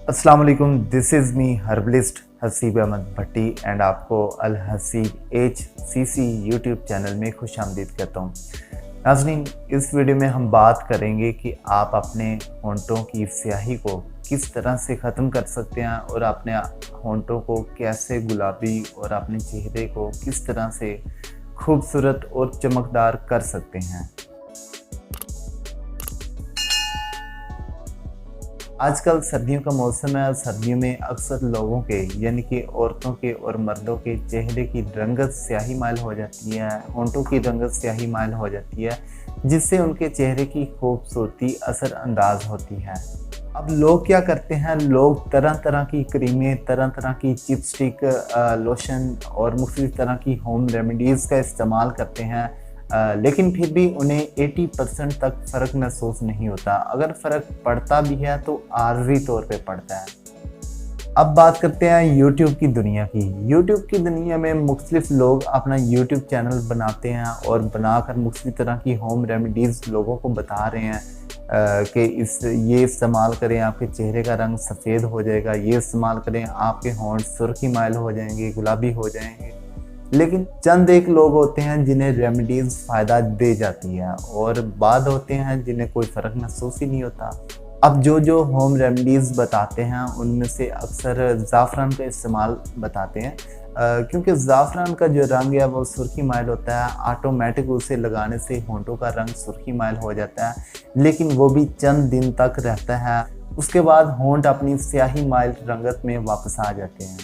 अस्सलाम वालेकुम, this is me herbalist Haseeb Ahmed Bhatti and आपको Al Haseeb HCC YouTube channel में खुश आमदीद कहता हूँ। नाज़रीन, इस वीडियो में हम बात करेंगे कि आप अपने होंठों की स्याही को किस तरह से ख़त्म कर सकते हैं और अपने होंठों को कैसे गुलाबी और अपने चेहरे को किस तरह से खूबसूरत और चमकदार कर सकते हैं। आजकल सर्दियों का मौसम है और सर्दियों में अक्सर लोगों के यानी कि औरतों के और मर्दों के चेहरे की रंगत स्याही माइल हो जाती है, होंठों की रंगत स्याही माइल हो जाती है, जिससे उनके चेहरे की खूबसूरती असर अंदाज होती है। अब लोग क्या करते हैं, लोग तरह तरह की क्रीमें, तरह तरह की चिपस्टिक, लोशन और मुख्तलिफ तरह की होम रेमेडीज़ का इस्तेमाल करते हैं, लेकिन फिर भी उन्हें 80% तक फ़र्क महसूस नहीं होता। अगर फ़र्क पड़ता भी है तो आर्जी तौर पे पड़ता है। अब बात करते हैं यूट्यूब की दुनिया की। यूट्यूब की दुनिया में मुख्तलिफ लोग अपना यूट्यूब चैनल बनाते हैं और बनाकर मुख्तलिफ तरह की होम रेमेडीज़ लोगों को बता रहे हैं कि ये इस्तेमाल करें, आपके चेहरे का रंग सफ़ेद हो जाएगा, ये इस्तेमाल करें, आपके होंठ सुर्खी माइल हो जाएंगे, गुलाबी हो जाएंगे। लेकिन चंद एक लोग होते हैं जिन्हें रेमेडीज़ फ़ायदा दे जाती है और बाद होते हैं जिन्हें कोई फ़र्क महसूस ही नहीं होता। अब जो होम रेमेडीज़ बताते हैं उनमें से अक्सर ज़ाफ़रान का इस्तेमाल बताते हैं, क्योंकि ज़ाफ़रान का जो रंग है वो सुर्खी माइल होता है। ऑटोमेटिक उसे लगाने से होंठों का रंग सुर्खी माइल हो जाता है, लेकिन वो भी चंद दिन तक रहता है। उसके बाद होंठ अपनी स्याही माइल रंगत में वापस आ जाते हैं।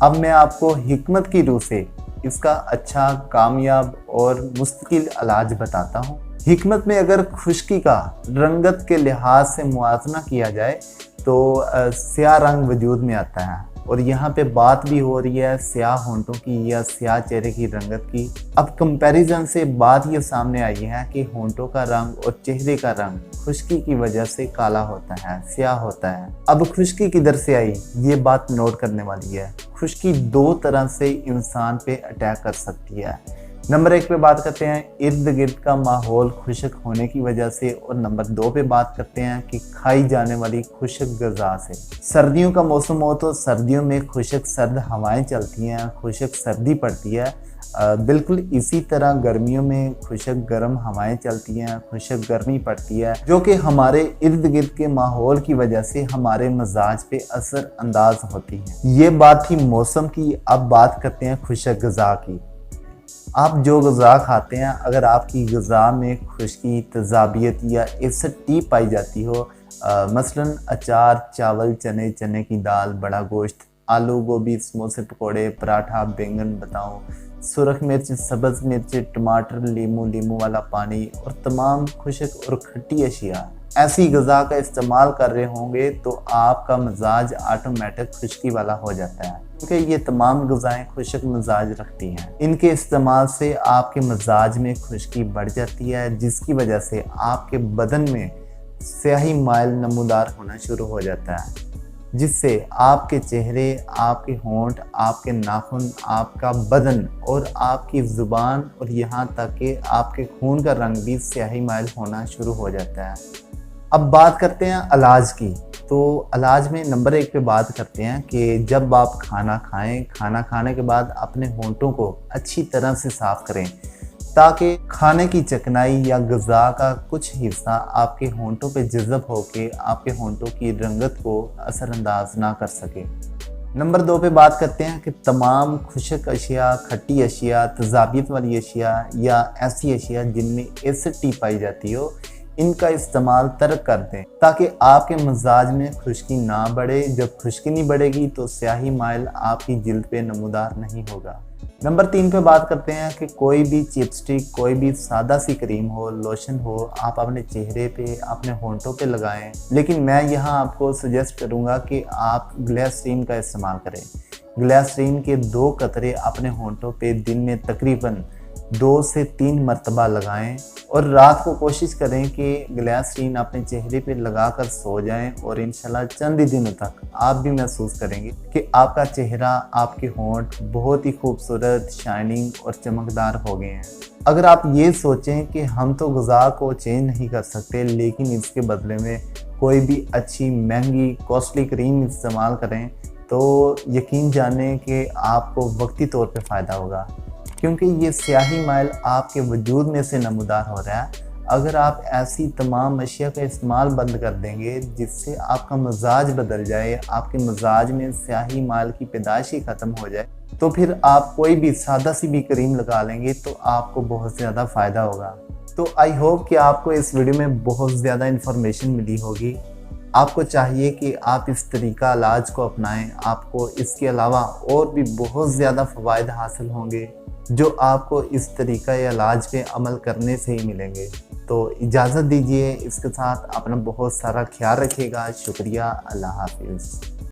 अब मैं आपको हिकमत की रूह से इसका अच्छा, कामयाब और मुस्तकिल इलाज बताता हूँ। हिकमत में अगर खुश्की का रंगत के लिहाज से मुआवजा किया जाए तो स्याह रंग वजूद में आता है, और यहाँ पे बात भी हो रही है स्याह होंठों की या स्याह चेहरे की रंगत की। अब कंपैरिजन से बात ये सामने आई है कि होंठों का रंग और चेहरे का रंग खुश्की की वजह से काला होता है, स्याह होता है। अब खुश्की किधर से आई, ये बात नोट करने वाली है। खुश्की दो तरह से इंसान पे अटैक कर सकती है। नंबर 1 पे बात करते हैं इर्द गिर्द का माहौल खुश्क होने की वजह से, और नंबर 2 पे बात करते हैं कि खाई जाने वाली खुश्क गज़ा से। सर्दियों का मौसम हो तो सर्दियों में खुश्क सर्द हवाएं चलती हैं, खुश्क सर्दी पड़ती है। बिल्कुल इसी तरह गर्मियों में खुश्क गर्म हवाएं चलती हैं, खुश्क गर्मी पड़ती है, जो कि हमारे इर्द गिर्द के माहौल की वजह से हमारे मिजाज पे असर अंदाज होती है। ये बात थी मौसम की। अब बात करते हैं खुश्क गज़ा की। आप जो गज़ा खाते हैं, अगर आपकी गज़ा में खुश्की, तेज़ाबियत या एसिडिटी पाई जाती हो, मसलन अचार, चावल, चने की दाल, बड़ा गोश्त, आलू, गोभी, समोसे, पकोड़े, पराठा, बैंगन, बताओ, सुरख मिर्च, सब्ज़ मिर्च, टमाटर, नींबू वाला पानी और तमाम खुश्क और खट्टी अशिया ऐसी गज़ा का इस्तेमाल कर रहे होंगे तो आपका मिजाज ऑटोमेटिक खुश्की वाला हो जाता है, क्योंकि ये तमाम गज़ाएँ खुश्क मिजाज रखती हैं। इनके इस्तेमाल से आपके मिजाज में खुश्की बढ़ जाती है, जिसकी वजह से आपके बदन में स्याही माइल नमूदार होना शुरू हो जाता है, जिससे आपके चेहरे, आपके होंठ, आपके नाखून, आपका बदन और आपकी ज़ुबान और यहाँ तक कि आपके खून का रंग भी स्याही माइल होना शुरू हो जाता है। अब बात करते हैं इलाज की। तो इलाज में नंबर 1 पे बात करते हैं कि जब आप खाना खाएं, खाना खाने के बाद अपने होंठों को अच्छी तरह से साफ़ करें, ताकि खाने की चिकनाई या ग़िज़ा का कुछ हिस्सा आपके होंठों पे जज़ब होके आपके होंठों की रंगत को असरअंदाज ना कर सके। नंबर 2 पे बात करते हैं कि तमाम खुश्क अशिया, खट्टी अशिया, तेज़ाबियत वाली अशिया या ऐसी अशिया जिनमें एसिडिटी पाई जाती हो, इनका इस्तेमाल तर्क कर दें, ताकि आपके मिजाज में खुश्की ना बढ़े। जब खुश्की नहीं बढ़ेगी तो स्याही माइल आपकी जिल्द पे नमूदार नहीं होगा। नंबर 3 पे बात करते हैं कि कोई भी चिपस्टिक, कोई भी सादा सी क्रीम हो, लोशन हो, आप अपने चेहरे पे, अपने होंठों पे लगाएं, लेकिन मैं यहाँ आपको सजेस्ट करूँगा कि आप ग्लिसरीन का इस्तेमाल करें। ग्लिसरीन के 2 कतरे अपने होंठों पे दिन में तकरीबन 2 से 3 मरतबा लगाएं, और रात को कोशिश करें कि ग्लिसरीन अपने चेहरे पे लगाकर सो जाएं, और इंशाल्लाह चंद ही दिनों तक आप भी महसूस करेंगे कि आपका चेहरा, आपके होंठ बहुत ही खूबसूरत, शाइनिंग और चमकदार हो गए हैं। अगर आप ये सोचें कि हम तो ग़िज़ा को चेंज नहीं कर सकते, लेकिन इसके बदले में कोई भी अच्छी महंगी कॉस्टली क्रीम इस्तेमाल करें तो यकीन जानें कि आपको वक्ती तौर पे फ़ायदा होगा, क्योंकि ये स्याही माइल आपके वजूद में से नमूदार हो रहा है। अगर आप ऐसी तमाम अशिया का इस्तेमाल बंद कर देंगे जिससे आपका मिजाज बदल जाए, आपके मिजाज में स्याही माइल की पैदाइश ही ख़त्म हो जाए, तो फिर आप कोई भी सादा सी भी क्रीम लगा लेंगे तो आपको बहुत ज़्यादा फ़ायदा होगा। तो आई होप कि आपको इस वीडियो में बहुत ज़्यादा इन्फॉर्मेशन मिली होगी। आपको चाहिए कि आप इस तरीका इलाज को अपनाएं, आपको इसके अलावा और भी बहुत ज़्यादा फ़वाइद हासिल होंगे जो आपको इस तरीका या इलाज पे अमल करने से ही मिलेंगे। तो इजाज़त दीजिए, इसके साथ अपना बहुत सारा ख्याल रखिएगा। शुक्रिया, अल्लाह हाफिज़।